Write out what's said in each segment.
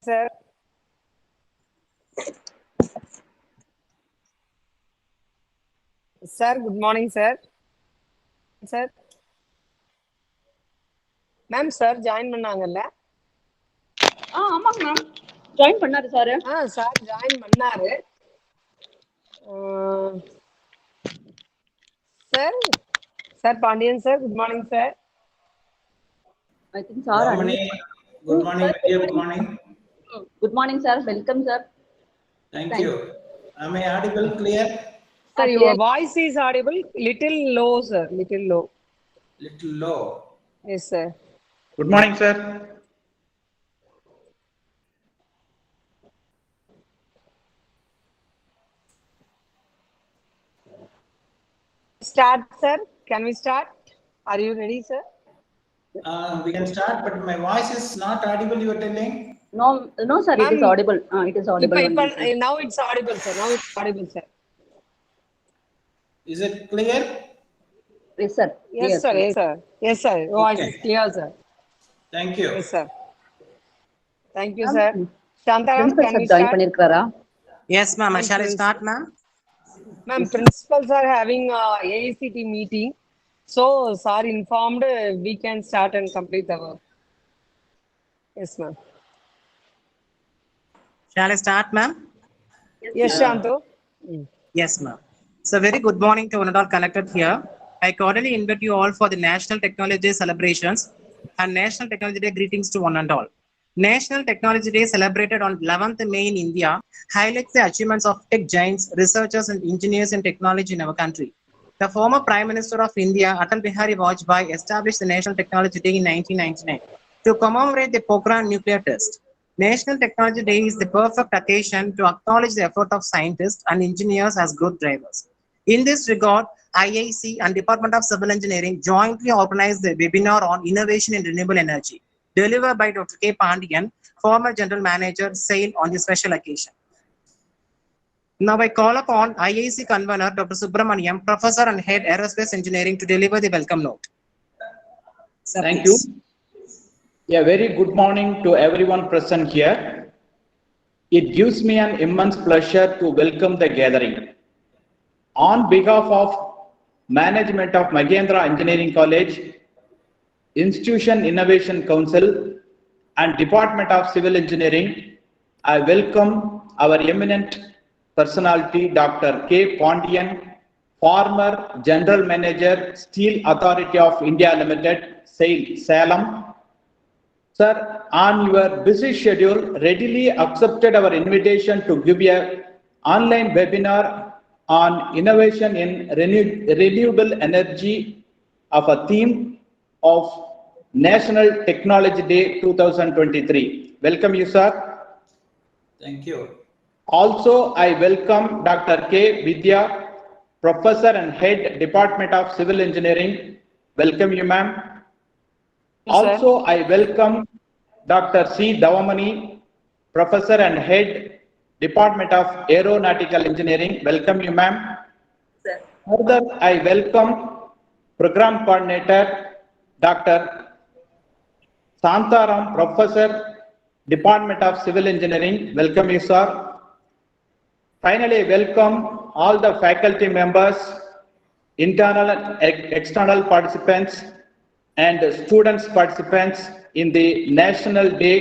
Sir. Sir, good morning, sir. Sir. Ma'am sir join பண்ணாங்கல்ல? ஆமாங்க ma'am. Join பண்ணாரு sir. Sir join பண்ணாரு. Sir sir Pandian sir, good morning sir. I think sir. Good morning. Good morning. Good morning. Good morning, sir. Welcome, sir. Thank you. Am I audible, clear? Sir, your voice is audible. Little low, sir. Little low. Little low. Yes, sir. Good morning, sir. Start, sir. Can we start? Are you ready, sir? We can start, but my voice is not audible, you are telling? No, sir. It is audible. It is audible. Now it's audible, sir. Now it's audible, sir. Is it clear? Yes, sir. Yes, sir. Yes, sir. Yes, sir. Voice is clear, sir. Thank you. Yes, sir. Thank you, sir. Shantaram, can we start? Yes, ma'am. Shall I start, ma'am? Ma'am, principals are having a AICT meeting. So, sir informed we can start and complete the work. Yes, ma'am. Shall I start, ma'am? Yes, Shanto. Yes, ma'am. So, very good morning to one and all connected here. I cordially invite you all for the National Technology celebrations and National Technology Day greetings to one and all. National Technology Day celebrated on 11th May in India highlights the achievements of tech giants, researchers and engineers in technology in our country. The former Prime Minister of India, Atal Bihari Vajpayee, established the National Technology Day in 1999 to commemorate the Pokhran nuclear test. National Technology Day is the perfect occasion to acknowledge the effort of scientists and engineers as growth drivers. In this regard, IIC and Department of Civil Engineering jointly organized the webinar on innovation in renewable energy, delivered by Dr. K. Pandian, former General Manager, SAIL, on this special occasion. Now I call upon IIC convener Dr. Subramaniam, Professor and Head Aerospace Engineering, to deliver the welcome note. Sir, Thank please. you. A very good morning to everyone present here. It gives me an immense pleasure to welcome the gathering. On behalf of Management of Magendra Engineering College, Institution Innovation Council, and Department of Civil Engineering, I welcome our eminent personality, Dr. K. Pandian, former General Manager, Steel Authority of India Limited, SAIL, Salem. Sir, on your busy schedule, readily accepted our invitation to give an online webinar on innovation in renewable energy of a theme of National Technology Day 2023. Welcome you, sir. Thank you. Also, I welcome Dr. K. Vidya, Professor and Head, Department of Civil Engineering. Welcome you, ma'am. Yes, also, I welcome Dr. C. Davamani, Professor and Head, Department of Aeronautical Engineering. Welcome you, ma'am. Further, I welcome Program Coordinator, Dr. Santaram, Professor, Department of Civil Engineering. Welcome you, sir. Finally, welcome all the faculty members, internal and external participants, and students participants in the National Day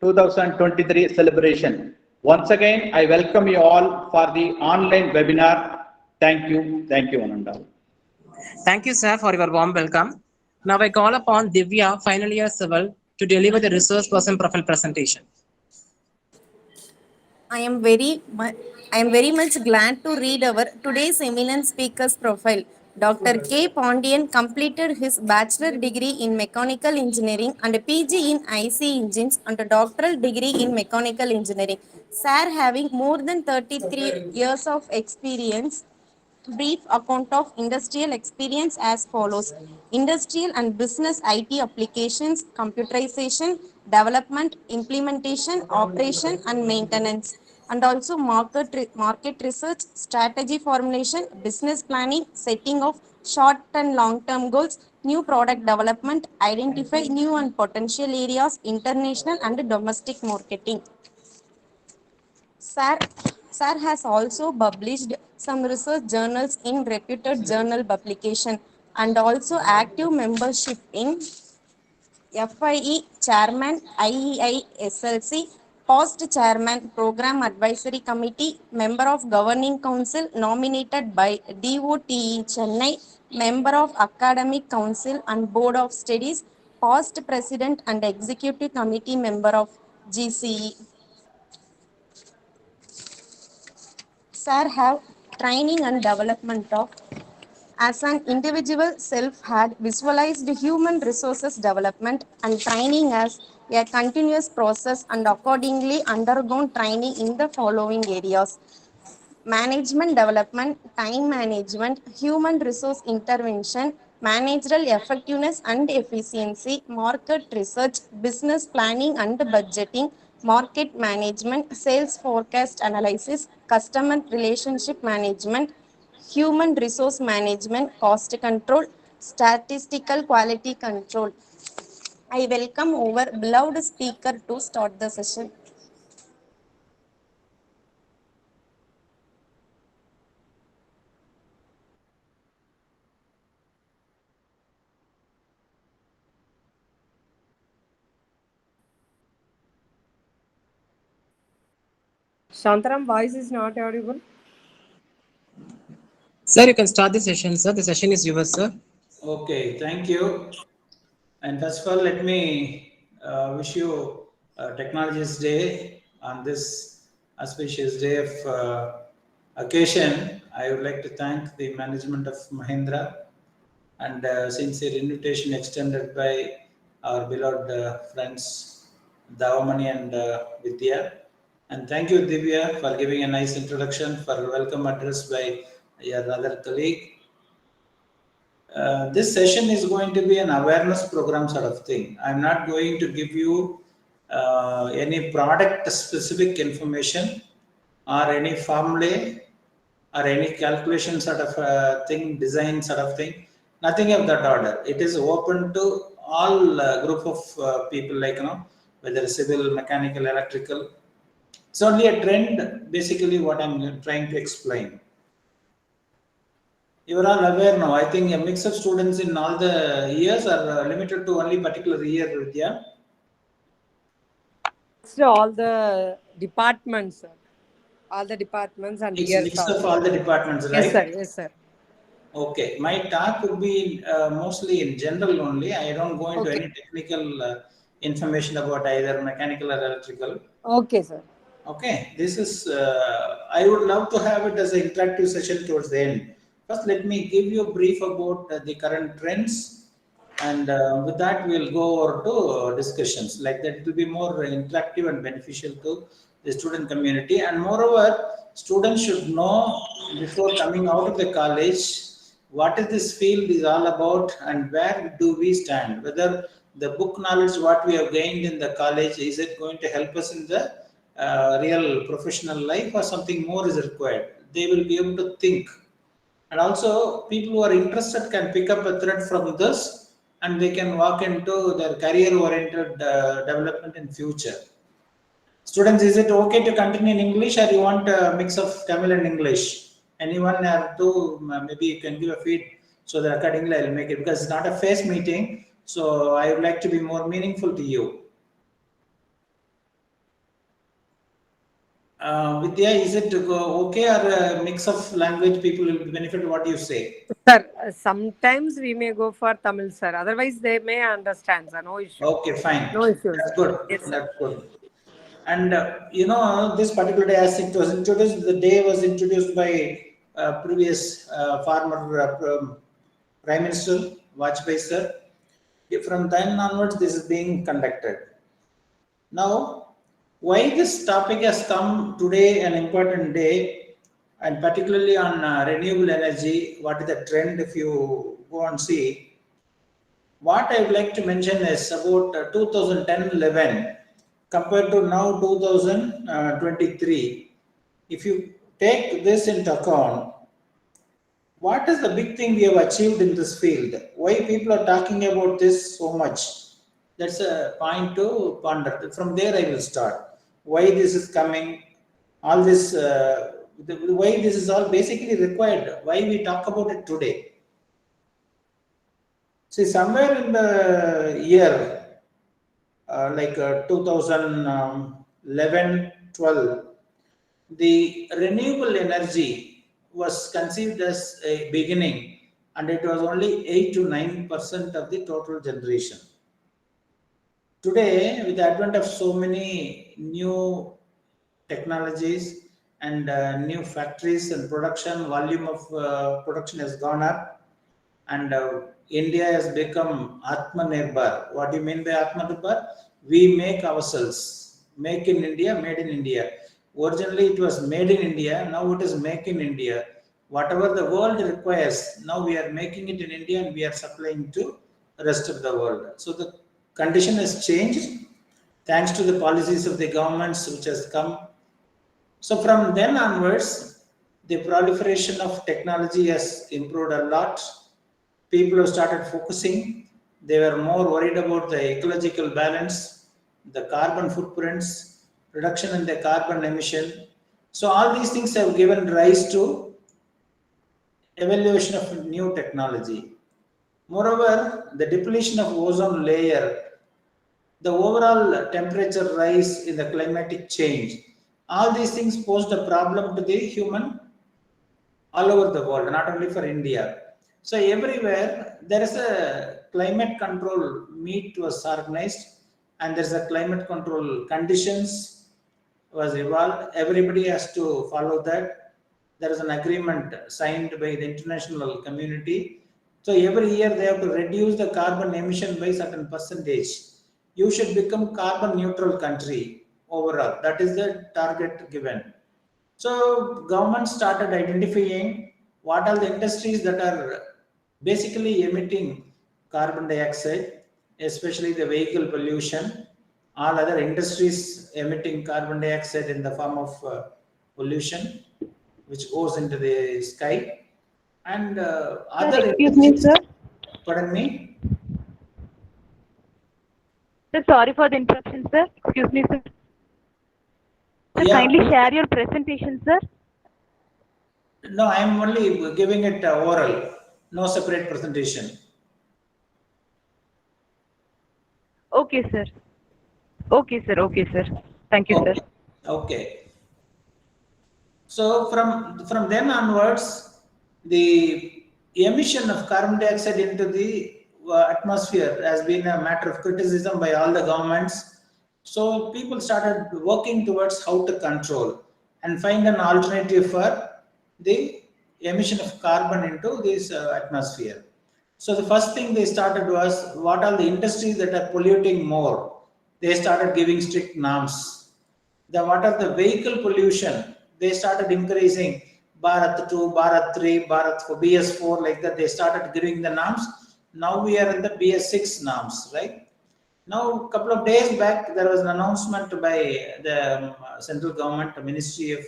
2023 celebration. Once again, I welcome you all for the online webinar. Thank you, one and all. Thank you, sir, for your warm welcome. Now I call upon Divya, final year civil, to deliver the resource person profile presentation. I am very much glad to read our today's eminent speaker's profile. Dr. K. Pandian completed his bachelor degree in mechanical engineering and a PG in IC engines and a doctoral degree in mechanical engineering. Sir, having more than 33 years of experience, brief account of industrial experience as follows: industrial and business IT applications, computerization, development, implementation, operation and maintenance, and also market research, strategy formulation, business planning, setting of short and long term goals, new product development, identify new and potential areas, international and domestic marketing. Sir, Sir has also published some research journals in reputed journal publication and also active membership in FIE Chairman, IEI SLC, Past Chairman, Program Advisory Committee, Member of Governing Council nominated by DOTE Chennai, Member of Academic Council and Board of Studies, Past President and Executive Committee Member of GCE. Sir have training and development of as an individual self had visualized human resources development and training as a continuous process and accordingly undergone training in the following areas: management development, time management, human resource intervention, managerial effectiveness and efficiency, market research, business planning and budgeting, market management, sales forecast analysis, customer relationship management, human resource management, cost control, statistical quality control. I welcome our beloved speaker to start the session. Shantaram, voice is not audible. Sir, you can start the session, sir. The session is yours, sir. Okay, thank you. And first of all, let me wish you Technologies Day on this auspicious day of occasion. I would like to thank the management of Mahindra and sincere invitation extended by our beloved friends Davamani and Vidya. And thank you, Divya, for giving a nice introduction, for welcome address by your other colleague. This session is going to be an awareness program sort of thing. I'm not going to give you any product specific information or any formula or any calculation sort of thing, design sort of thing. Nothing of that order. It is open to all group of people, like, whether civil, mechanical, electrical. It's only a trend, basically, what I'm trying to explain. You are all aware now. I think a mix of students in all the years are limited to only particular year, Vidya. So all the departments, sir. All the departments and It's years. mix of all the departments, right? Yes, sir. Yes, sir. Okay. My talk would be mostly in general only. I don't go into any technical information about either mechanical or electrical. Okay, sir. Okay. This is, I would love to have it as an interactive session towards the end. First, let me give you a brief about the current trends, and with that, we'll go over to discussions. Like that, it will be more interactive and beneficial to the student community. And moreover, students should know before coming out of the college what is this field is all about and where do we stand. Whether the book knowledge what we have gained in the college, is it going to help us in the real professional life, or something more is required. They will be able to think. And also, people who are interested can pick up a thread from this, and they can walk into their career-oriented development in future. Students, is it okay to continue in English, or you want a mix of Tamil and English? Anyone have to, maybe you can give a feed, so that accordingly I'll make it, because it's not a face meeting. So I would like to be more meaningful to you. Vidya, is it okay, or a mix of language people will benefit? What do you say? Sir, sometimes we may go for Tamil, sir. Otherwise, they may understand, sir. No issue. Okay, fine. No issues. That's good. Yes, sir. That's good. And this particular day, as it was introduced, the day was introduced by previous former Prime Minister Vajpayee sir. From then onwards, this is being conducted. Now, why this topic has come today, an important day, and particularly on renewable energy, what is the trend if you go and see? What I would like to mention is about 2010-11 compared to now 2023. If you take this into account, what is the big thing we have achieved in this field? Why people are talking about this so much? That's a point to ponder. From there, I will start. Why this is coming? All this, why this is all basically required? Why we talk about it today? See, somewhere in the year 2011-12, the renewable energy was conceived as a beginning, and it was only 8 to 9% of the total generation. Today, with the advent of so many new technologies and new factories and production, volume of production has gone up, and India has become Atmanirbhar. What do you mean by Atmanirbhar? We make ourselves. Make in India, made in India. Originally it was made in India, now it is make in India. Whatever the world requires, now we are making it in India and we are supplying to the rest of the world. So the condition has changed thanks to the policies of the governments which has come. So from then onwards, the proliferation of technology has improved a lot. People have started focusing. They were more worried about the ecological balance, the carbon footprints, reduction in the carbon emission. So all these things have given rise to evaluation of new technology. Moreover, the depletion of ozone layer, the overall temperature rise in the climatic change, all these things posed a problem to the human all over the world, not only for India. So everywhere there is a climate control meet was organized, and there's a climate control conditions was evolved. Everybody has to follow that. There is an agreement signed by the international community. So every year they have to reduce the carbon emission by certain percentage. You should become carbon neutral country overall. That is the target given. So government started identifying what are the industries that are basically emitting carbon dioxide, especially the vehicle pollution, all other industries emitting carbon dioxide in the form of pollution, which goes into the sky, and other excuse me, sir. Pardon me? Sir, sorry for the interruption, sir. Excuse me, sir. Sir, Yeah. kindly share your presentation, sir. No, I am only giving it oral, no separate presentation. Okay, sir. Okay, sir. Okay, sir. Thank you, sir. Okay. So from then onwards, the emission of carbon dioxide into the atmosphere has been a matter of criticism by all the governments. So people started working towards how to control and find an alternative for the emission of carbon into this atmosphere. So the first thing they started was, what are the industries that are polluting more? They started giving strict norms. Then what are the vehicle pollution? They started increasing Bharat 2, Bharat 3, Bharat 4, BS4, like that. They started giving the norms. Now we are in the BS6 norms, right? Now, a couple of days back, there was an announcement by the central government, Ministry of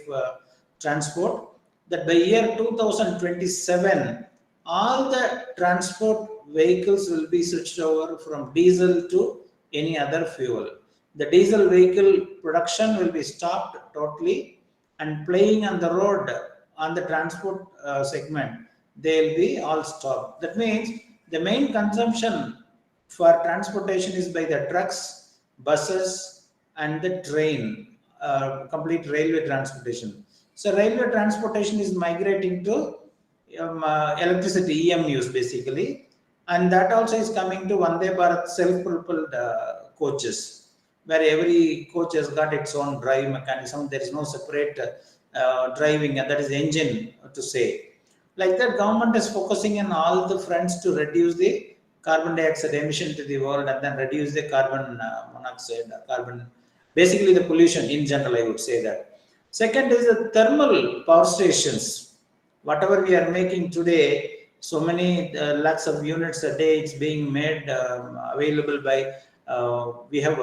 Transport, that by year 2027, all the transport vehicles will be switched over from diesel to any other fuel. The diesel vehicle production will be stopped totally, and playing on the road on the transport segment, they'll be all stopped. That means the main consumption for transportation is by the trucks, buses, and the train, complete railway transportation. So railway transportation is migrating to electricity, EMUs basically, and that also is coming to Vande Bharat self-propelled coaches, where every coach has got its own drive mechanism. There is no separate driving, and that is engine to say. Like that, government is focusing on all the fronts to reduce the carbon dioxide emission to the world, and then reduce the carbon monoxide, basically the pollution in general, I would say that. Second is the thermal power stations. Whatever we are making today, so many lakhs of units a day, it's being made available by, we have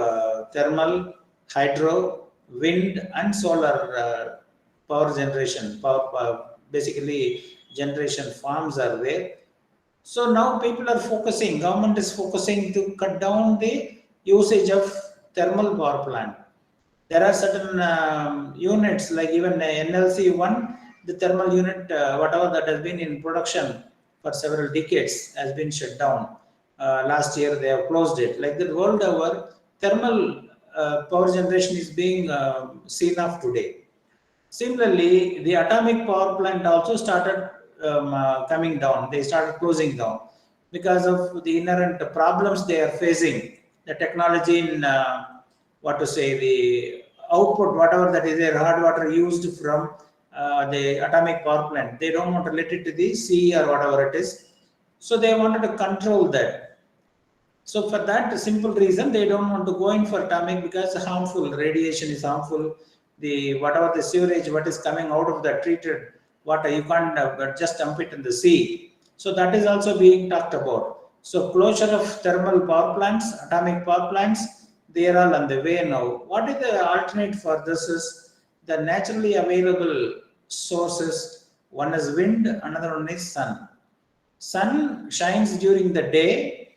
thermal, hydro, wind, and solar power generation, basically generation farms are there. So now people are focusing, government is focusing to cut down the usage of thermal power plant. There are certain units like even NLC 1, the thermal unit, whatever that has been in production for several decades has been shut down. Last year they have closed it. Like the world over, thermal power generation is being seen of today. Similarly, the atomic power plant also started coming down. They started closing down because of the inherent problems they are facing. The technology in what to say, the output, whatever that is, their hard water used from the atomic power plant, they don't want to let it to the sea or whatever it is. So they wanted to control that. So for that simple reason, they don't want to go in for atomic because harmful radiation is harmful. The whatever the sewage, what is coming out of the treated water, you can't just dump it in the sea. So that is also being talked about. So closure of thermal power plants, atomic power plants, they are all on the way now. What is the alternate for this is the naturally available sources. One is wind, another one is sun. Sun shines during the day,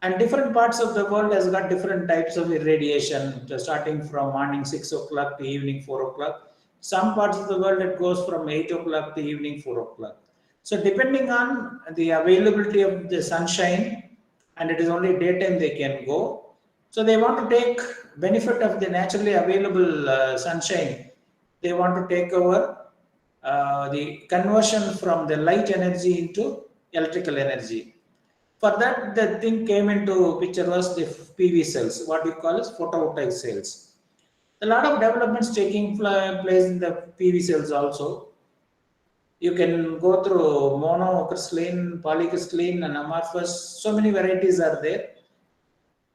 and different parts of the world has got different types of irradiation, starting from morning 6 o'clock to evening 4 o'clock. Some parts of the world it goes from 8 o'clock to evening 4 o'clock. So depending on the availability of the sunshine, and it is only daytime they can go. So they want to take benefit of the naturally available sunshine. They want to take over the conversion from the light energy into electrical energy. For that, the thing came into picture was the PV cells, what we call as photovoltaic cells. A lot of developments taking place in the PV cells also. You can go through monocrystalline, polycrystalline, and amorphous. So many varieties are there.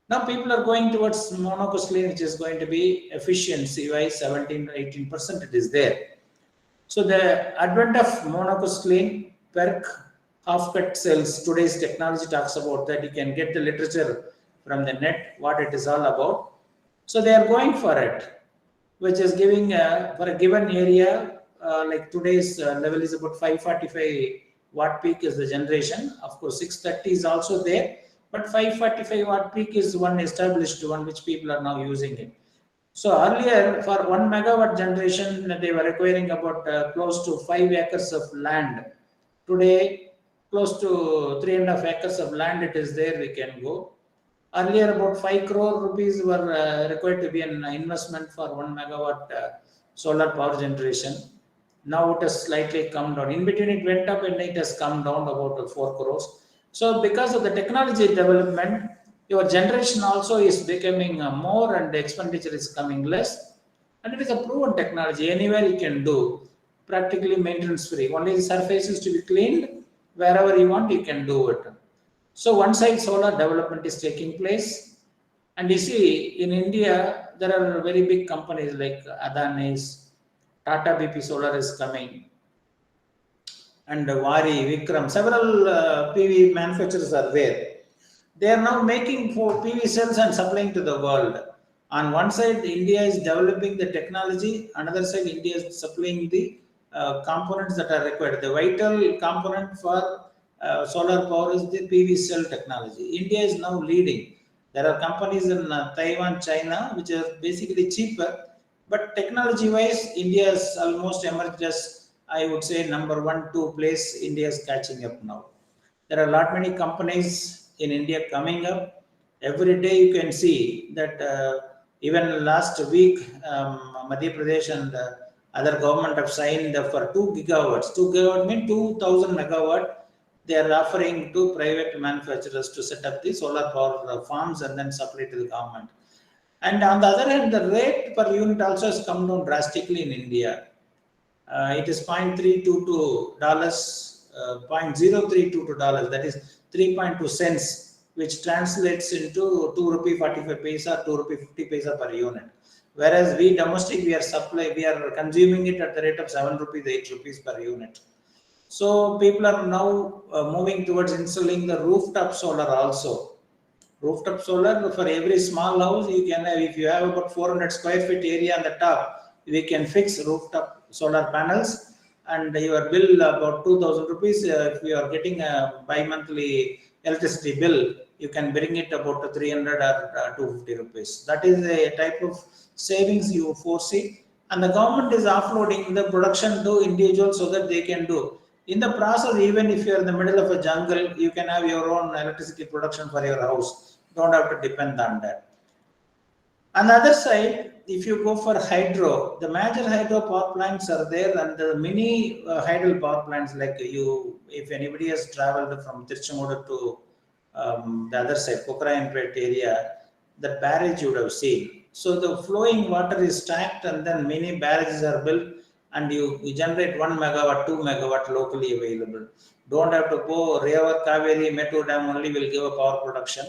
Now people are going towards monocrystalline, which is going to be efficiency-wise 17-18% it is there. So the advent of monocrystalline, PERC, half-cut cells, today's technology talks about that. You can get the literature from the net, what it is all about. So they are going for it, which is giving for a given area, like today's level is about 545 watt peak is the generation. Of course, 630 is also there, but 545 watt peak is one established one, which people are now using it. So earlier, for 1 megawatt generation, they were requiring about close to 5 acres of land. Today, close to 3.5 acres of land it is there, we can go. Earlier, about 5 crore rupees were required to be an investment for 1 megawatt solar power generation. Now it has slightly come down. In between, it went up and it has come down about 4 crores. So because of the technology development, your generation also is becoming more and the expenditure is coming less. And it is a proven technology. Anywhere you can do, practically maintenance free. Only the surface is to be cleaned. Wherever you want, you can do it. So one side solar development is taking place. And you see, in India, there are very big companies like Adani's, Tata BP Solar is coming, and Wari, Vikram, several PV manufacturers are there. They are now making for PV cells and supplying to the world. On one side, India is developing the technology. Another side, India is supplying the components that are required. The vital component for solar power is the PV cell technology. India is now leading. There are companies in Taiwan, China, which are basically cheaper, but technology-wise, India is almost emerged as, I would say, number 1-2 place. India is catching up now. There are a lot many companies in India coming up. Every day you can see that even last week, Madhya Pradesh and other government have signed for 2 gigawatts. 2 gigawatt means 2,000 megawatt. They are offering to private manufacturers to set up the solar power farms and then supply to the government. And on the other hand, the rate per unit also has come down drastically in India. It is $0.322, $0.032, that is 3.2 cents, which translates into 2 rupee 45 paisa, 2 rupee 50 paisa per unit. Whereas we domestic, we are consuming it at the rate of 7 rupees, 8 rupees per unit. So people are now moving towards installing the rooftop solar also. Rooftop solar, for every small house, you can have, if you have about 400 square feet area on the top, we can fix rooftop solar panels. and your bill about 2,000 rupees. If you are getting a bi-monthly electricity bill, you can bring it about 300 or 250 rupees. That is a type of savings you foresee, and the government is offloading the production to individuals so that they can do. In the process, even if you are in the middle of a jungle, you can have your own electricity production for your house. Don't have to depend on that. On the other side, if you go for hydro, the major hydro power plants are there, and the mini hydro power plants, like you, if anybody has traveled from Tiruchengodu to the other side, Pokarayanpet area, the barrage you would have seen. So the flowing water is stacked, and then many barrages are built, and you generate 1 megawatt, 2 megawatt locally available. Don't have to go Revar, Kaveri, Mettur Dam only will give a power production.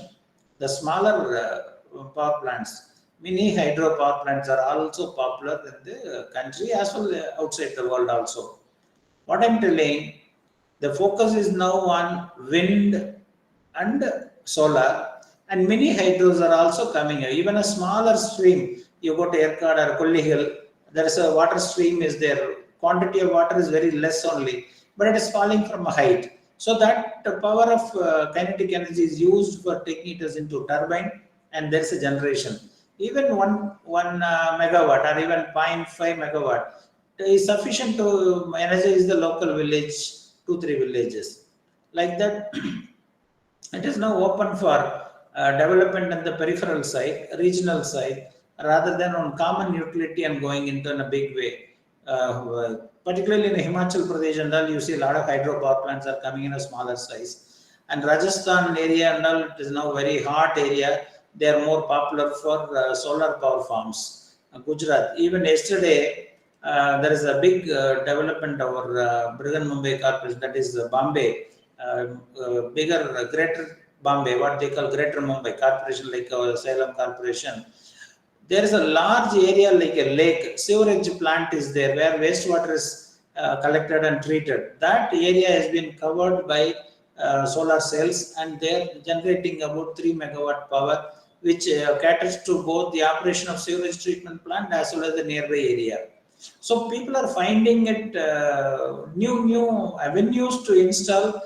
The smaller power plants, mini hydro power plants, are also popular in the country as well outside the world also. What I'm telling, the focus is now on wind and solar, and mini hydros are also coming here. Even a smaller stream, you go to Erkad or Kollihill, there is a water stream is there. Quantity of water is very less only, but it is falling from a height. So that the power of kinetic energy is used for taking it into turbine, and there is a generation. Even one megawatt or even 0.5 megawatt is sufficient to energize the local village, 2-3 villages. Like that, it is now open for development on the peripheral side, regional side, rather than on common utility and going into in a big way. Particularly in Himachal Pradesh and all, you see a lot of hydro power plants are coming in a smaller size. And Rajasthan area and all, it is now very hot area. They are more popular for solar power farms. Gujarat, even yesterday, there is a big development over Brihan Mumbai Corporation, that is Bombay, bigger, greater Bombay, what they call Greater Mumbai Corporation, like Salem Corporation. There is a large area like a lake, sewerage plant is there where wastewater is collected and treated. That area has been covered by solar cells, and they are generating about 3 megawatt power, which caters to both the operation of sewage treatment plant as well as the nearby area. So people are finding it new avenues to install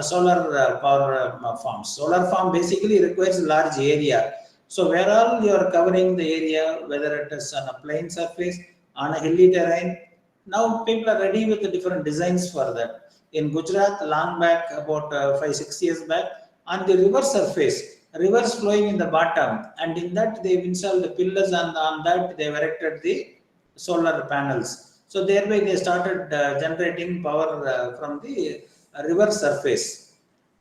solar power farms. Solar farm basically requires a large area. So where all you are covering the area, whether it is on a plain surface, on a hilly terrain, now people are ready with the different designs for that. In Gujarat, long back, about 5-6 years back, on the river surface, rivers flowing in the bottom, and in that they've installed the pillars, and on that they've erected the solar panels. So thereby they started generating power from the river surface.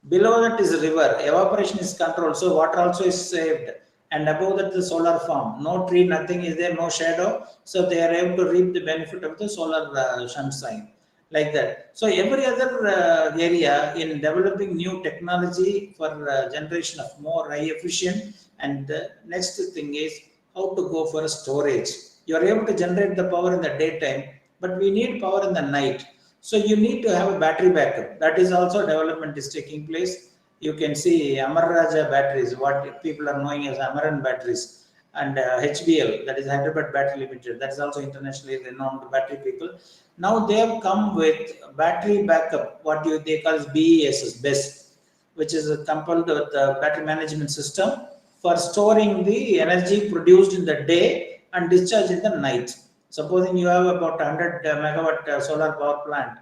Below that is river, evaporation is controlled, so water also is saved. And above that, the solar farm, no tree, nothing is there, no shadow. So they are able to reap the benefit of the solar sunshine, like that. So every other area in developing new technology for generation of more high efficient. And the next thing is how to go for storage. You are able to generate the power in the daytime, but we need power in the night. So you need to have a battery backup. That is also development is taking place. You can see Amar Raja batteries, what people are knowing as Amaran batteries, and HBL, that is Hyderabad Battery Limited, that is also internationally renowned battery people. Now they have come with battery backup, what they call as BESS, which is coupled with the battery management system for storing the energy produced in the day and discharge in the night. Supposing you have about 100 megawatt solar power plant,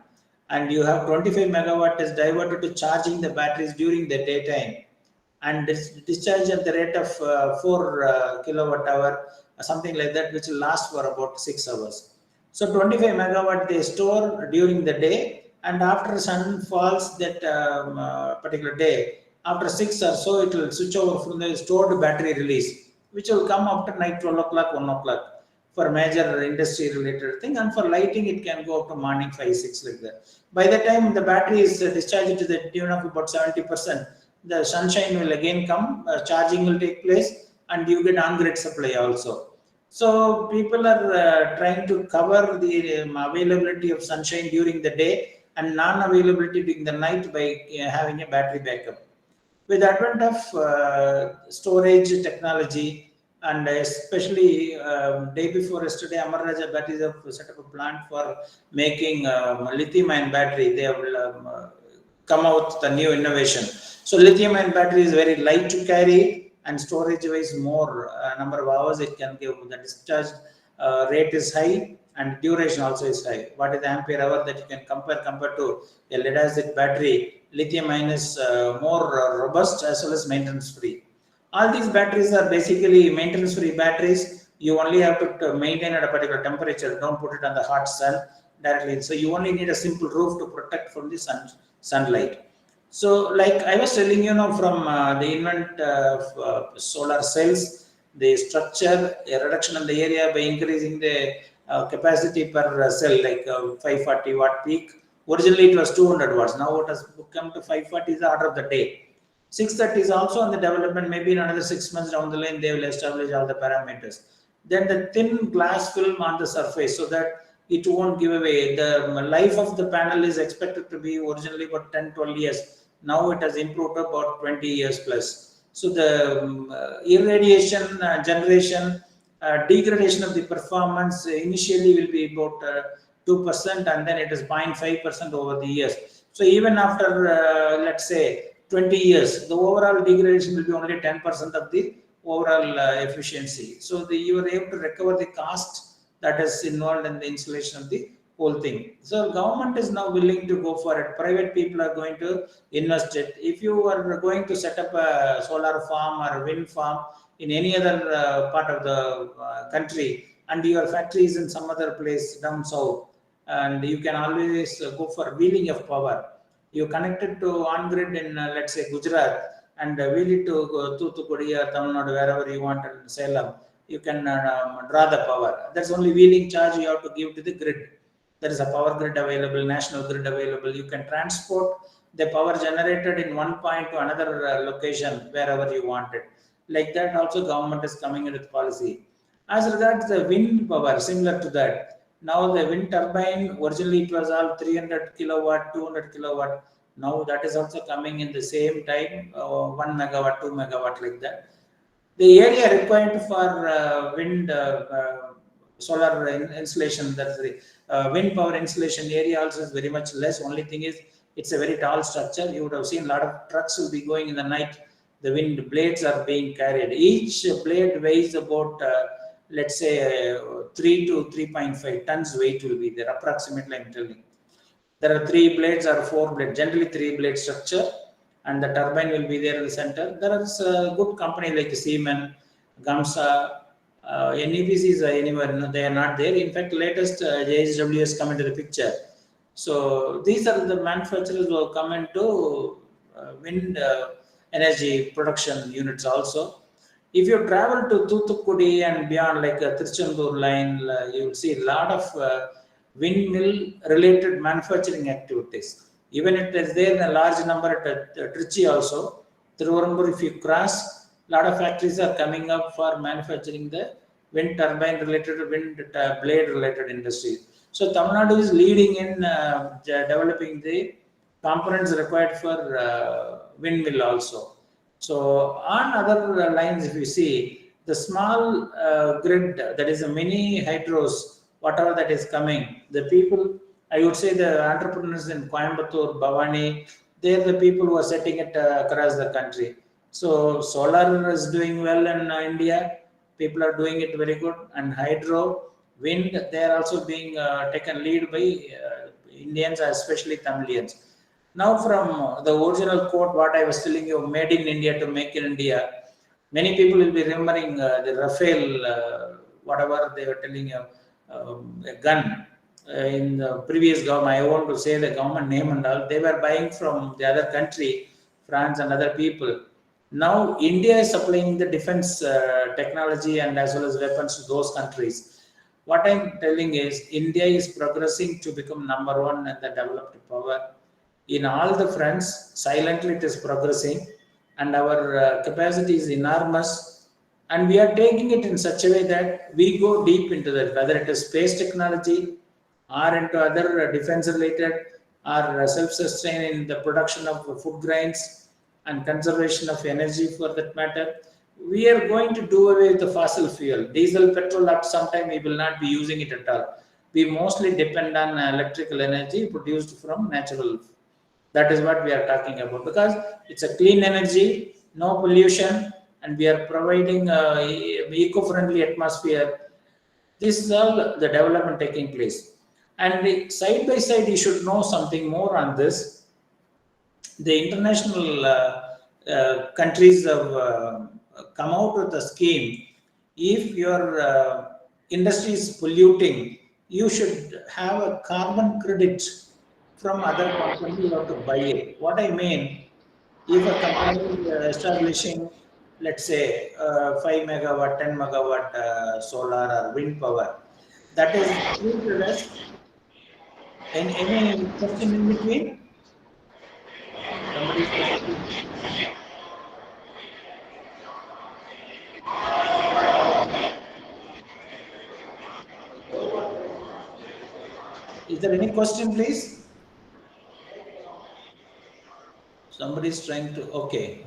and you have 25 megawatt is diverted to charging the batteries during the daytime, and discharge at the rate of 4 kilowatt hour, something like that, which will last for about 6 hours. So 25 megawatt they store during the day, and after sun falls that particular day, after 6 or so, it will switch over from the stored battery release, which will come after night 12 o'clock, 1 o'clock. For major industry related thing, and for lighting it can go up to morning 5-6 like that. By the time the battery is discharged to the tune of about 70%, the sunshine will again come, charging will take place, and you get on-grid supply also. So people are trying to cover the availability of sunshine during the day and non-availability during the night by having a battery backup. With the advent of storage technology, And especially day before yesterday, Amara Raja Batteries have set up a plant for making lithium-ion battery. They have come out with a new innovation. So lithium-ion battery is very light to carry and storage-wise more number of hours it can give. The discharge rate is high and duration also is high. What is the ampere hour that you can compare to a lead acid battery? Lithium-ion is more robust as well as maintenance-free. All these batteries are basically maintenance-free batteries. You only have to maintain at a particular temperature. Don't put it on the hot sun directly. So you only need a simple roof to protect from the sunlight. So, like I was telling you now, from the invent of solar cells, the structure, a reduction in the area by increasing the capacity per cell, like 540 watt peak. Originally, it was 200 watts. Now it has come to 540 is the order of the day. 630 is also on the development. Maybe in another 6 months down the line, they will establish all the parameters. Then the thin glass film on the surface, so that it won't give away. The life of the panel is expected to be originally about 10-12 years. Now it has improved about 20 years plus. So the irradiation generation, degradation of the performance initially will be about 2%, and then it is 0.5% over the years. So even after let's say 20 years, the overall degradation will be only 10% of the overall efficiency. So you are able to recover the cost that is involved in the installation of the whole thing. So government is now willing to go for it. Private people are going to invest it. If you are going to set up a solar farm or a wind farm in any other part of the country, and your factory is in some other place down south, and you can always go for wheeling of power. You connect it to on-grid in let's say Gujarat, and wheel it to Thoothukudi or Tamil Nadu, wherever you want in Salem. You can draw the power. That's only wheeling charge you have to give to the grid. There is a power grid available, national grid available. You can transport the power generated in one point to another location wherever you want it. Like that also government is coming in with policy. As regards the wind power, similar to that. Now the wind turbine, originally it was all 300 kilowatt, 200 kilowatt. Now that is also coming in the same time, 1 megawatt, 2 megawatt, like that. The area required for wind solar installation, that's the wind power installation area also is very much less. Only thing is, it's a very tall structure. You would have seen a lot of trucks will be going in the night. The wind blades are being carried. Each blade weighs about, let's say, 3 to 3.5 tons weight will be there, approximately, I'm telling. There are 3 blades or 4 blades, generally 3 blade structure, and the turbine will be there in the center. There is a good company like Siemens, Gamsa, NEPCs anywhere, they are not there. In fact, latest JSW has come into the picture. So these are the manufacturers who have come into wind energy production units also. If you travel to Thoothukudi and beyond, like Tiruchendur line, you will see a lot of windmill related manufacturing activities. Even if it is there in a large number at Trichy also, Thiruvarambur, if you cross, a lot of factories are coming up for manufacturing the wind turbine related, wind blade related industries. So Tamil Nadu is leading in developing the components required for windmill also. So on other lines, if you see the small grid, that is a mini hydros, whatever that is coming, the people, I would say the entrepreneurs in Coimbatore, Bhavani, they're the people who are setting it across the country. So solar is doing well in India. People are doing it very good. And hydro, wind, they are also being taken lead by Indians, especially Tamilians. Now from the original quote, what I was telling you, made in India to make in India, many people will be remembering the Rafale, whatever they were telling you, a gun. In the previous government, I want to say the government name and all, they were buying from the other country, France and other people. Now India is supplying the defense technology and as well as weapons to those countries. What I'm telling is India is progressing to become number one in the developed power. In all the fronts, silently it is progressing, and our capacity is enormous, and we are taking it in such a way that we go deep into that, whether it is space technology or into other defense related or self-sustain in the production of food grains and conservation of energy for that matter. we are going to do away with the fossil fuel. Diesel, petrol, at some time we will not be using it at all. We mostly depend on electrical energy produced from natural. That is what we are talking about, because it's a clean energy, no pollution, and we are providing eco-friendly atmosphere. This is all the development taking place. And side by side, you should know something more on this. The international countries have come out with a scheme. If your industry is polluting, you should have a carbon credit from other companies. You have to buy it. What I mean, if a company is establishing, let's say, 5 megawatt, 10 megawatt solar or wind power, that is treated as any question in between. Somebody's question. Is there any question, please? Somebody is trying to, okay.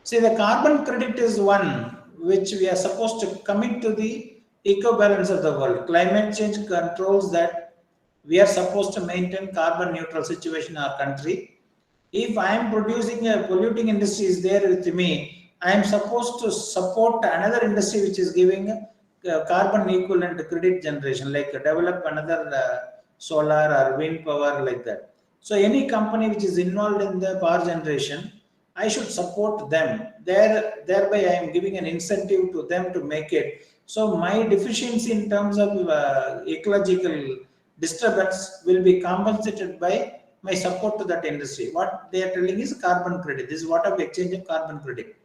See, the carbon credit is one which we are supposed to commit to the eco-balance of the world. Climate change controls that we are supposed to maintain carbon neutral situation in our country. If I am producing a polluting industry is there with me, I am supposed to support another industry which is giving carbon equivalent credit generation, like develop another solar or wind power like that. So any company which is involved in the power generation, I should support them. Thereby I am giving an incentive to them to make it. So my deficiency in terms of ecological disturbance will be compensated by my support to that industry. What they are telling is carbon credit. This is what of exchange of carbon credit.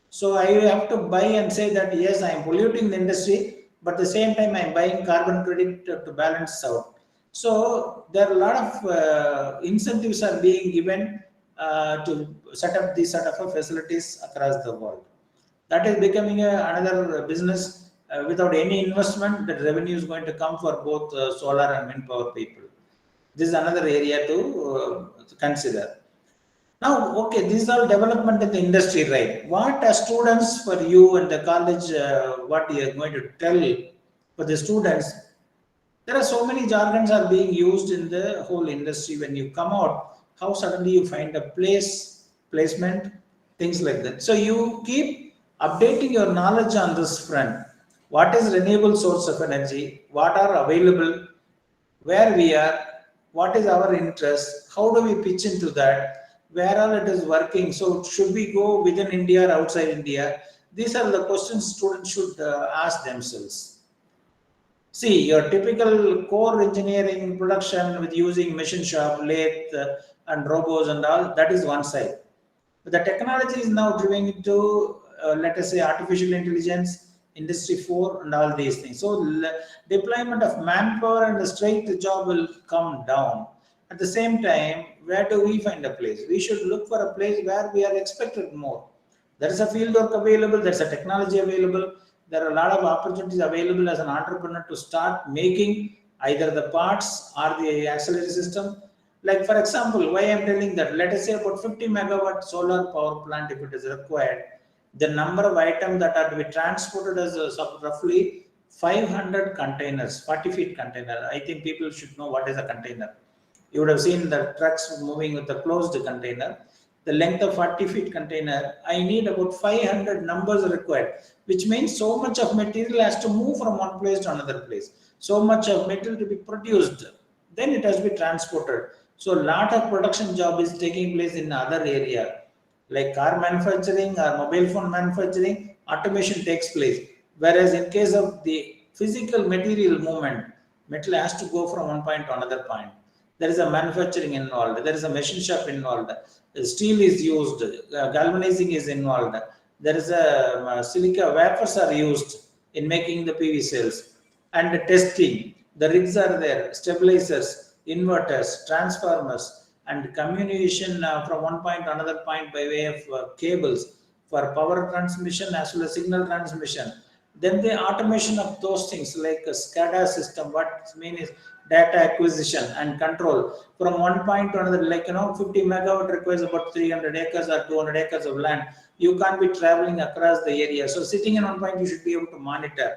So I have to buy and say that yes, I am polluting the industry, but at the same time I am buying carbon credit to balance out. So there are a lot of incentives are being given to set up these sort of facilities across the world. That is becoming another business without any investment. The revenue is going to come for both solar and wind power people. This is another area to consider. Now, okay, this is all development in the industry, right? What are students for you and the college, what you are going to tell for the students? There are so many jargons are being used in the whole industry. When you come out, how suddenly you find a placement, things like that. So you keep updating your knowledge on this front. What is renewable source of energy? What are available? Where we are? What is our interest? How do we pitch into that? Where all it is working? So should we go within India or outside India? These are the questions students should ask themselves. See, your typical core engineering production with using machine shop, lathe and robots and all, that is one side. But the technology is now driven into, let us say, artificial intelligence, Industry 4 and all these things. So deployment of manpower and the straight job will come down. At the same time, where do we find a place? We should look for a place where we are expected more. There is a field work available, there's a technology available, there are a lot of opportunities available as an entrepreneur to start making either the parts or the auxiliary system. Like for example, why I'm telling that, let us say about 50 megawatt solar power plant, if it is required, the number of items that are to be transported is roughly 500 containers, 40 feet container. I think people should know what is a container. You would have seen the trucks moving with a closed container. The length of 40 feet container, I need about 500 numbers required, which means so much of material has to move from one place to another place. So much of material to be produced, then it has to be transported. So a lot of production job is taking place in other area, like car manufacturing or mobile phone manufacturing, automation takes place. Whereas in case of the physical material movement, metal has to go from one point to another point. There is a manufacturing involved, there is a machine shop involved, steel is used, galvanizing is involved, there is a silica wafers are used in making the PV cells, and the testing, the rigs are there, stabilizers, inverters, transformers, and communication from one point to another point by way of cables for power transmission as well as signal transmission. Then the automation of those things like a SCADA system, what it means is data acquisition and control from one point to another. Like 50 megawatt requires about 300 acres or 200 acres of land. You can't be traveling across the area. So sitting in one point, you should be able to monitor,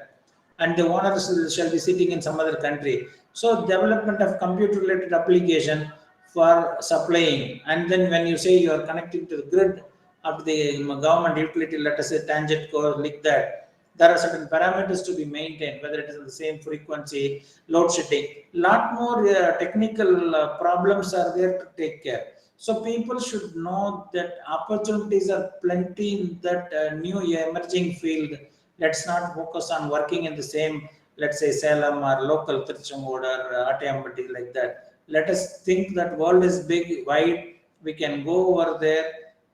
and the owners shall be sitting in some other country. So development of computer related application for supplying, and then when you say you are connecting to the grid of the government utility, let us say tangent core like that, there are certain parameters to be maintained, whether it is the same frequency, load shedding, lot more technical problems are there to take care. So people should know that opportunities are plenty in that new emerging field. Let's not focus on working in the same, let's say Salem or local Tirchangod or Atayambati like that. Let us think that world is big, wide. We can go over there,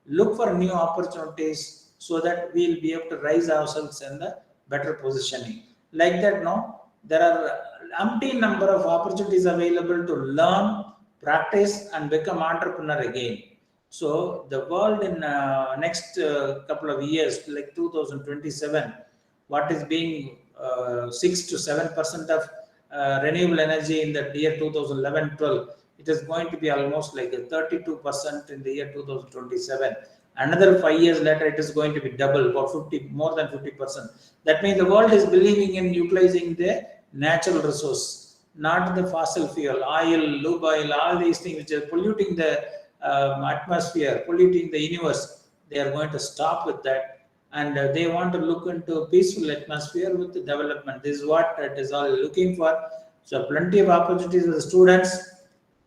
look for new opportunities, so that we'll be able to rise ourselves in the better positioning. Like that, no, there are umpteen number of opportunities available to learn, practice, and become entrepreneur again. So the world in next couple of years, like 2027, what is being 6 to 7% of renewable energy in the year 2011-12, it is going to be almost like a 32% in the year 2027. Another 5 years later, it is going to be double, about 50, more than 50%. That means the world is believing in utilizing the natural resource, not the fossil fuel, oil, lube oil, all these things which are polluting the atmosphere, polluting the universe. They are going to stop with that, and they want to look into peaceful atmosphere with the development. This is what it is all looking for. So plenty of opportunities for the students.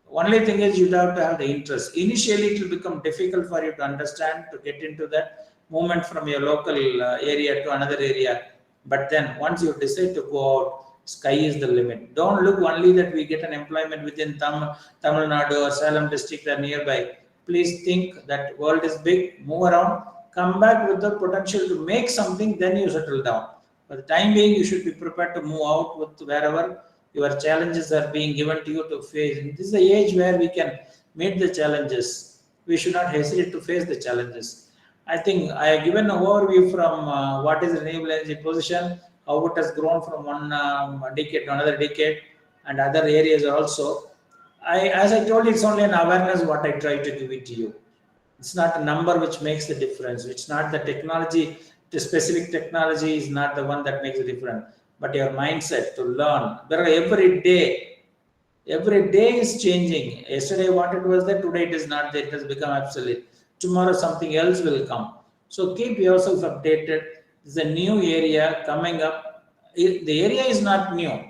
Only thing is you have to have the interest. Initially it will become difficult for you to understand, to get into that movement from your local area to another area, but then once you decide to go out, sky is the limit. Don't look only that we get an employment within Tamil Nadu or Salem district or nearby. Please think that world is big, move around, come back with the potential to make something, then you settle down. For the time being, you should be prepared to move out with wherever your challenges are being given to you to face. And this is the age where we can meet the challenges. We should not hesitate to face the challenges. I think I have given an overview from what is renewable energy position, how it has grown from one decade to another decade, and other areas also. As I told you, it's only an awareness what I try to give it to you. It's not a number which makes the difference. It's not the technology, the specific technology is not the one that makes the difference, but your mindset to learn. There are every day is changing. Yesterday what it was there, today it is not there, it has become obsolete. Tomorrow something else will come. So keep yourself updated. There's a new area coming up. The area is not new.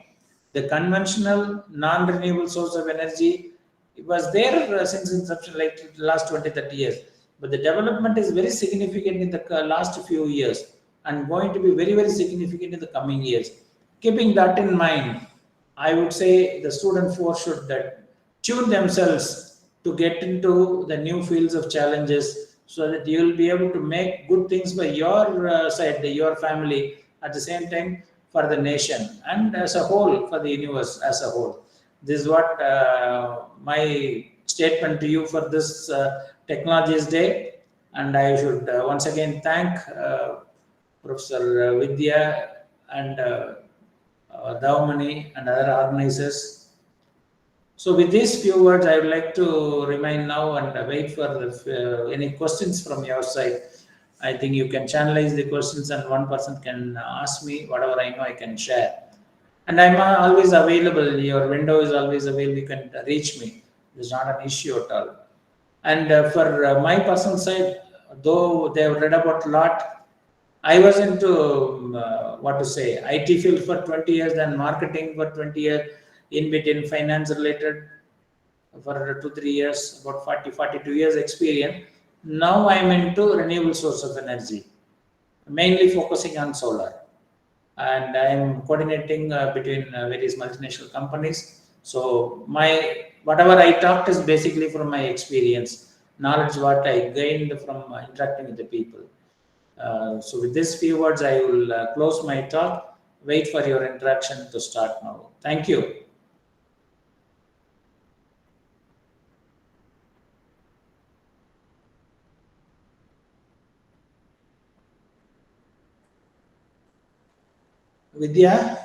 The conventional non-renewable source of energy, it was there since inception, like last 20-30 years. But the development is very significant in the last few years, and going to be very, very significant in the coming years. Keeping that in mind, I would say the student force should tune themselves to get into the new fields of challenges, so that you will be able to make good things for your side, your family, at the same time for the nation, and as a whole for the universe as a whole. This is what my statement to you for this Technologies Day. And I should once again thank Professor Vidya and Dhavamani and other organizers. So with these few words, I would like to remain now and wait for any questions from your side. I think you can channelize the questions, and one person can ask me whatever I know I can share. And I'm always available. Your window is always available. You can reach me. It's not an issue at all. And for my personal side, though they have read about a lot, I was into what to say, IT field for 20 years, then marketing for 20 years, in between finance related for 2-3 years, about 42 years experience. Now I'm into renewable source of energy, mainly focusing on solar, and I'm coordinating between various multinational companies. So my whatever I talked is basically from my experience, knowledge what I gained from interacting with the people. So with these few words, I will close my talk. Wait for your interaction to start now. Thank you. Vidya?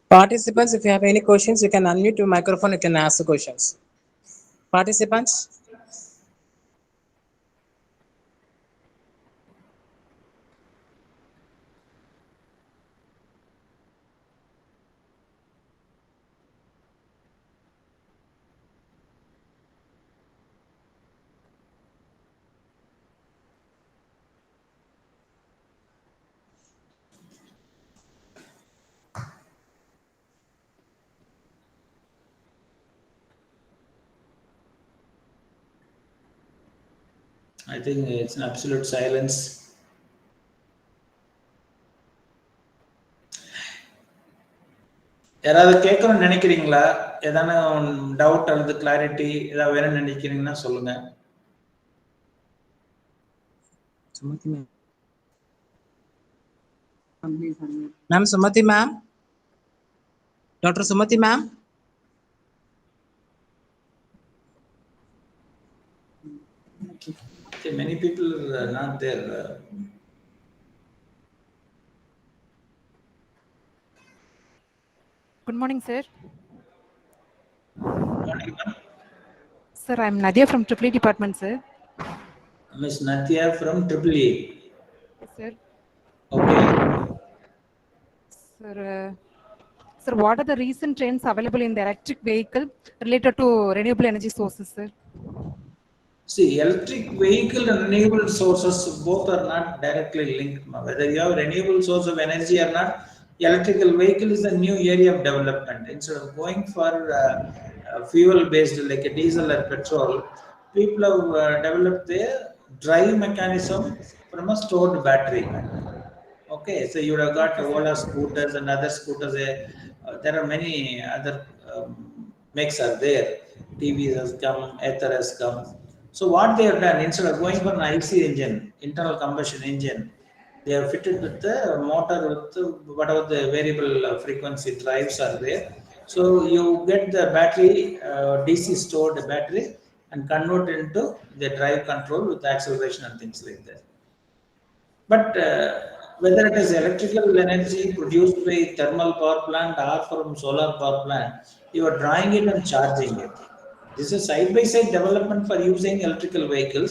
Participants, if you have any questions, you can unmute your microphone, you can ask the questions. Participants? I think it's an absolute silence. யாராவது கேட்கணும்னு நினைக்கிறீங்களா? ஏதான doubt அல்லது clarity ஏதாவது வேணும்னு நினைக்கிறீங்கன்னா சொல்லுங்க. Ma'am, Sumati ma'am? Dr. Sumati ma'am? Okay, many people are not there. Good morning, sir. Morning, ma'am. Sir, I'm Nadia from EEE department, sir. Miss Nadia from EEE. Yes, sir. Okay. Sir, what are the recent trends available in the electric vehicle related to renewable energy sources, sir? See, electric vehicle and renewable sources both are not directly linked. Whether you have renewable source of energy or not, electrical vehicle is a new area of development. Instead of going for fuel based like a diesel or petrol, people have developed their drive mechanism from a stored battery. Okay, so you would have got Ola scooters and other scooters. There are many other makes are there. TVs has come, Ether has come. So what they have done, instead of going for an IC engine, internal combustion engine, they have fitted with the motor with whatever the variable frequency drives are there. So you get the battery, DC stored battery, and convert into the drive control with acceleration and things like that. But whether it is electrical energy produced by thermal power plant or from solar power plant, you are drawing it and charging it. This is side-by-side development for using electrical vehicles,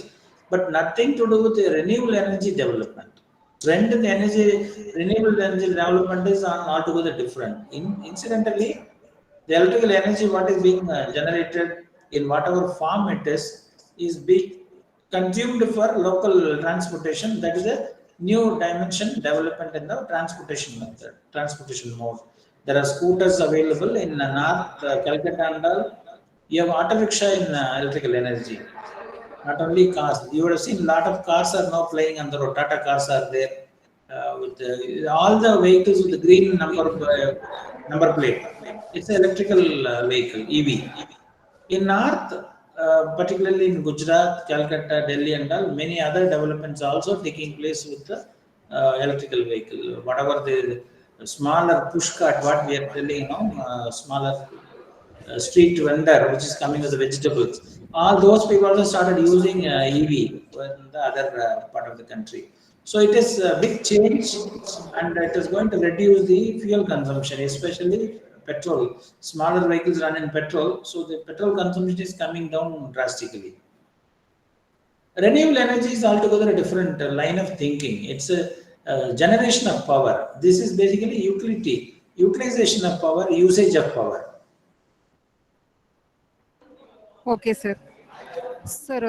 but nothing to do with the renewable energy development. Trend in the renewable energy development is altogether different. Incidentally, the electrical energy what is being generated in whatever form it is being consumed for local transportation. That is a new dimension development in the transportation method, transportation mode. There are scooters available in North Calcutta and all. You have auto rickshaw in electrical energy. Not only cars, you would have seen a lot of cars are now playing on the road. Tata cars are there with all the vehicles with the green number plate. It's an electrical vehicle, EV. In North, particularly in Gujarat, Calcutta, Delhi, and all, many other developments also taking place with the electrical vehicle. Whatever the smaller push cart, what we are telling, smaller street vendor, which is coming with the vegetables. All those people also started using EV in the other part of the country. So it is a big change, and it is going to reduce the fuel consumption, especially petrol. Smaller vehicles run in petrol, so the petrol consumption is coming down drastically. Renewable energy is altogether a different line of thinking. It's a generation of power. This is basically utility, utilization of power, usage of power. Okay, sir. Sir,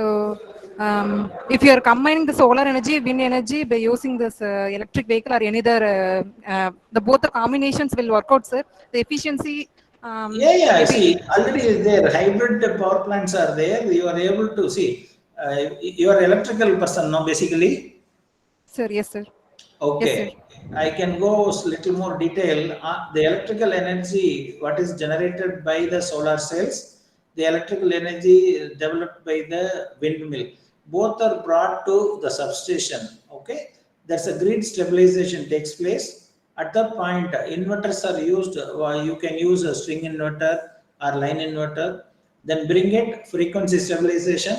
if you are combining the solar energy, wind energy by using this electric vehicle or any other, both the combinations will work out, sir. The efficiency. Yeah. See, already is there. Hybrid power plants are there. You are able to see. You are electrical person, no? Basically. Sir, yes, sir. Okay. Yes, sir. I can go a little more detail. The electrical energy, what is generated by the solar cells, the electrical energy developed by the windmill, both are brought to the substation. Okay, there's a grid stabilization takes place. At that point, inverters are used. You can use a string inverter or line inverter. Then bring it frequency stabilization,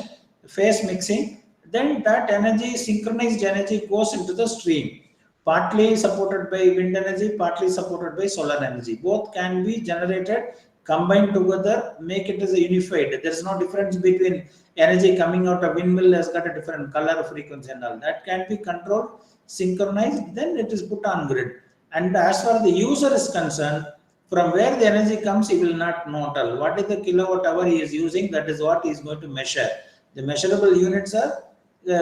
phase mixing. Then that energy, synchronized energy, goes into the stream. partly supported by wind energy, partly supported by solar energy. Both can be generated, combined together, make it as a unified. There is no difference between energy coming out of windmill has got a different color, frequency and all. That can be controlled, synchronized, then it is put on grid. And as far as the user is concerned, from where the energy comes, he will not know at all. What is the kilowatt hour he is using? That is what he is going to measure. The measurable units are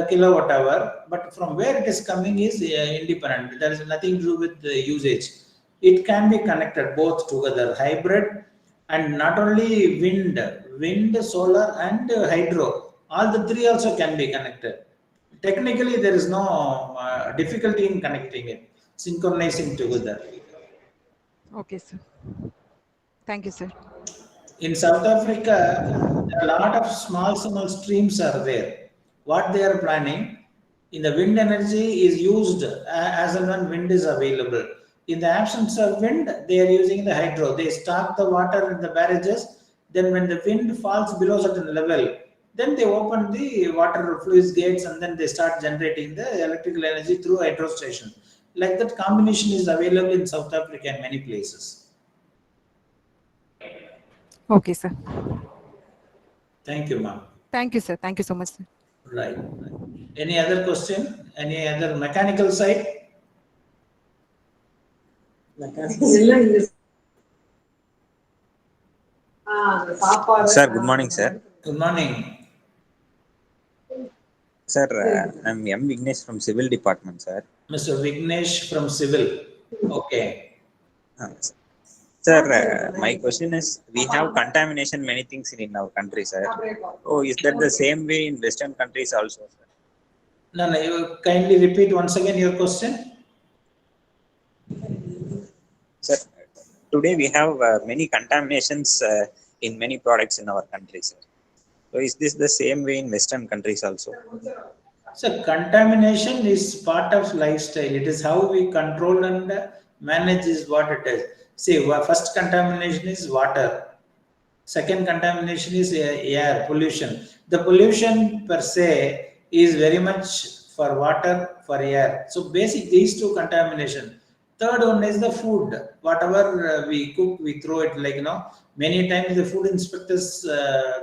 kilowatt hour, but from where it is coming is independent. There is nothing to do with the usage. It can be connected both together, hybrid, and not only wind, solar, and hydro. All the three also can be connected. Technically, there is no difficulty in connecting it, synchronizing together. Okay, sir. Thank you, sir. In South Africa, a lot of small streams are there. What they are planning in the wind energy is used as and when wind is available. In the absence of wind, they are using the hydro. They stock the water in the barrages. Then, when the wind falls below certain level, then they open the water sluice gates and then they start generating the electrical energy through hydro station. Like that combination is available in South Africa and many places. Okay, sir. Thank you, ma'am. Thank you, sir. Thank you so much, sir. Right. Any other question? Any other mechanical side? Sir, good morning, sir. Good morning. Sir, I'm M. Vignesh from Civil Department, sir. Mr. Vignesh from Civil. Okay. Sir, my question is, we have contamination many things in our country, sir. Oh, is that the same way in Western countries also, sir? No, no, you kindly repeat once again your question. Sir, today we have many contaminations in many products in our country, sir. So is this the same way in Western countries also? So contamination is part of lifestyle. It is how we control and manage is what it is. See, first contamination is water. Second contamination is air pollution. The pollution per se is very much for water, for air. So basic these two contamination. Third one is the food. Whatever we cook, we throw it like many times the food inspectors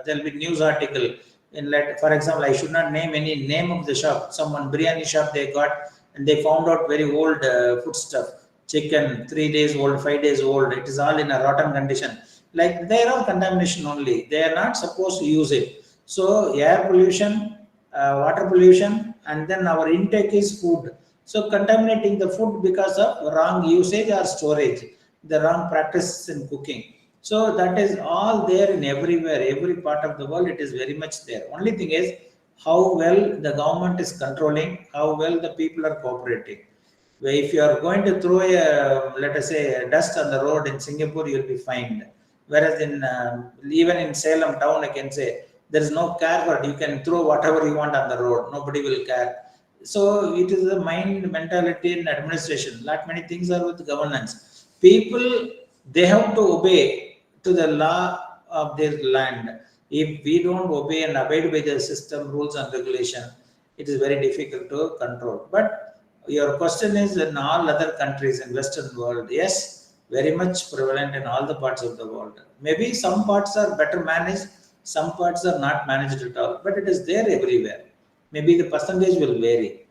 there'll be news article in like for example I should not name any name of the shop. Someone biryani shop they got and they found out very old food stuff. Chicken 3 days old, 5 days old. It is all in a rotten condition like they are all contamination only. They are not supposed to use it. So air pollution, water pollution, and then our intake is food. So contaminating the food because of wrong usage or storage, the wrong practice in cooking. So that is all there in everywhere, every part of the world. It is very much there. Only thing is how well the government is controlling, how well the people are cooperating. If you are going to throw a, let us say, a dust on the road in Singapore, you will be fined. Whereas in even in Salem town, I can say there is no care for it. You can throw whatever you want on the road. Nobody will care. So it is the mind mentality in administration. Not many things are with governance. People they have to obey to the law of their land. If we don't obey and abide by the system rules and regulation, it is very difficult to control. But your question is in all other countries in Western world, yes, very much prevalent in all the parts of the world. Maybe some parts are better managed, some parts are not managed at all, but it is there everywhere. Maybe the percentage will vary.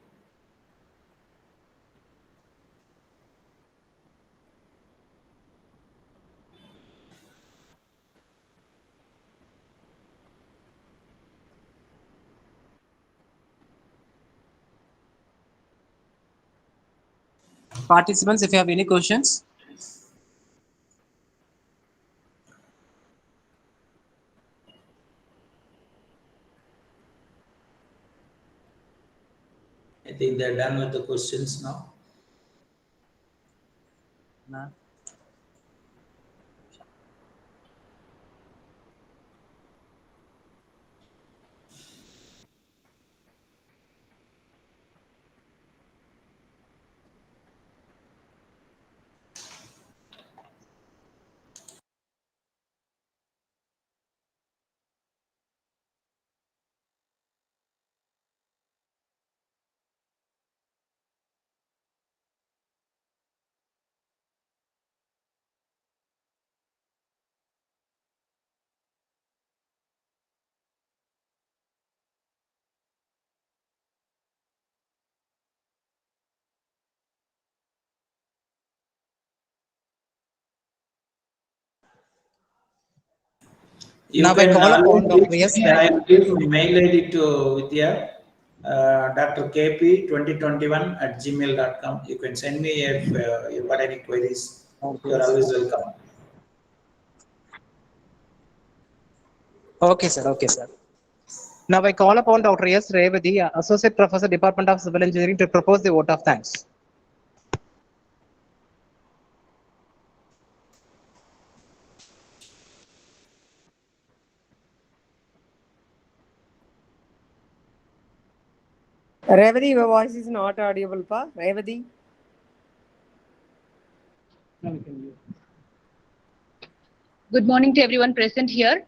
Participants, if you have any questions. I think they're done with the questions now. No. You Now I can call upon always Dr. S. I will give mail ID to Vidya, Dr. KP 2021@gmail.com. You can send me if you've got any queries. You are always welcome. Okay, sir. Okay, sir. Now I call upon Dr. S. Revati, Associate Professor, Department of Civil Engineering, to propose the vote of thanks. Revati, your voice is not audible, pa. Revati. Good morning to everyone present here.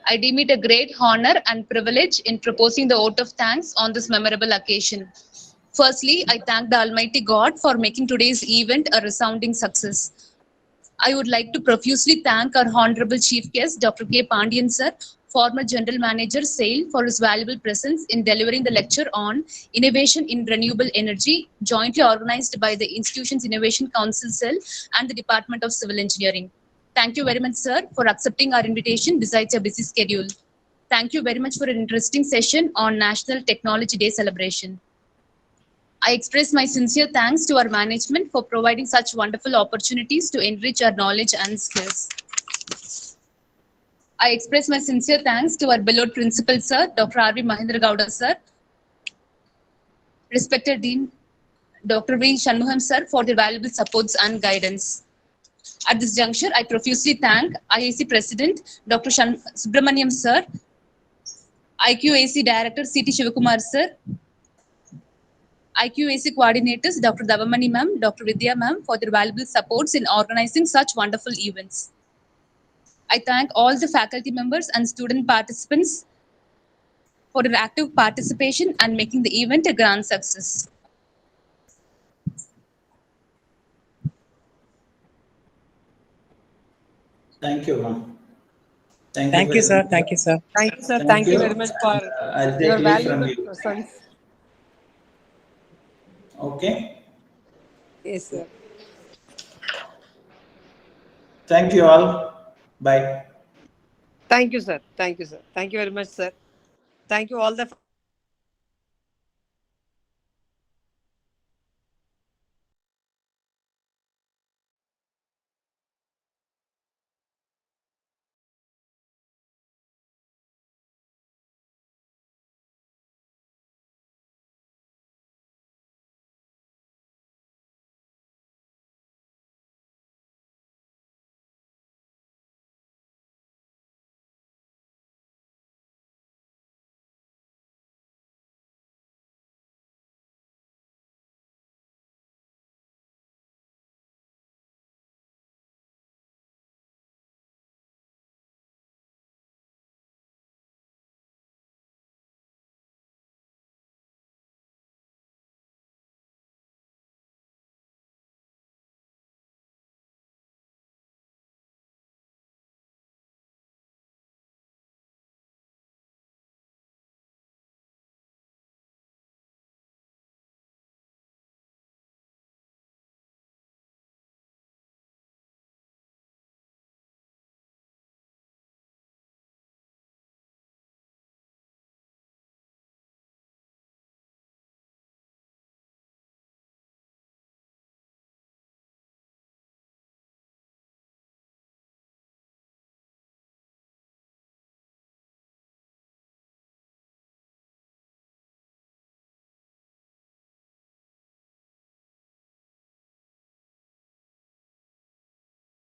I deem it a great honor and privilege in proposing the vote of thanks on this memorable occasion. Firstly, I thank the Almighty God for making today's event a resounding success. I would like to profusely thank our Honorable Chief Guest, Dr. K. Pandian Sir, former General Manager, SAIL, for his valuable presence in delivering the lecture on Innovation in Renewable Energy, jointly organized by the Institution's Innovation Council Cell and the Department of Civil Engineering. Thank you very much, sir, for accepting our invitation besides your busy schedule. Thank you very much for an interesting session on National Technology Day celebration. I express my sincere thanks to our management for providing such wonderful opportunities to enrich our knowledge and skills. I express my sincere thanks to our beloved principal, sir, Dr. R.V. Mahendra Gowda, sir, respected Dean, Dr. V. Shanmugam, sir, for their valuable supports and guidance. At this juncture, I profusely thank IAC President, Dr. Subramaniam, sir, IQAC Director, C.T. Shivakumar, sir, IQAC coordinators, Dr. Davamani ma'am, Dr. Vidya ma'am, for their valuable supports in organizing such wonderful events. I thank all the faculty members and student participants for their active participation and making the event a grand success. Thank you, ma'am. Thank you, very sir. much. Thank you, sir. Thank you, sir. Thank Thank you you. very much for I'll take your leave from valuable you. presence. Okay. Yes, sir. Thank you all. Bye. Thank you, sir. Thank you, sir. Thank you very much, sir. Thank you all the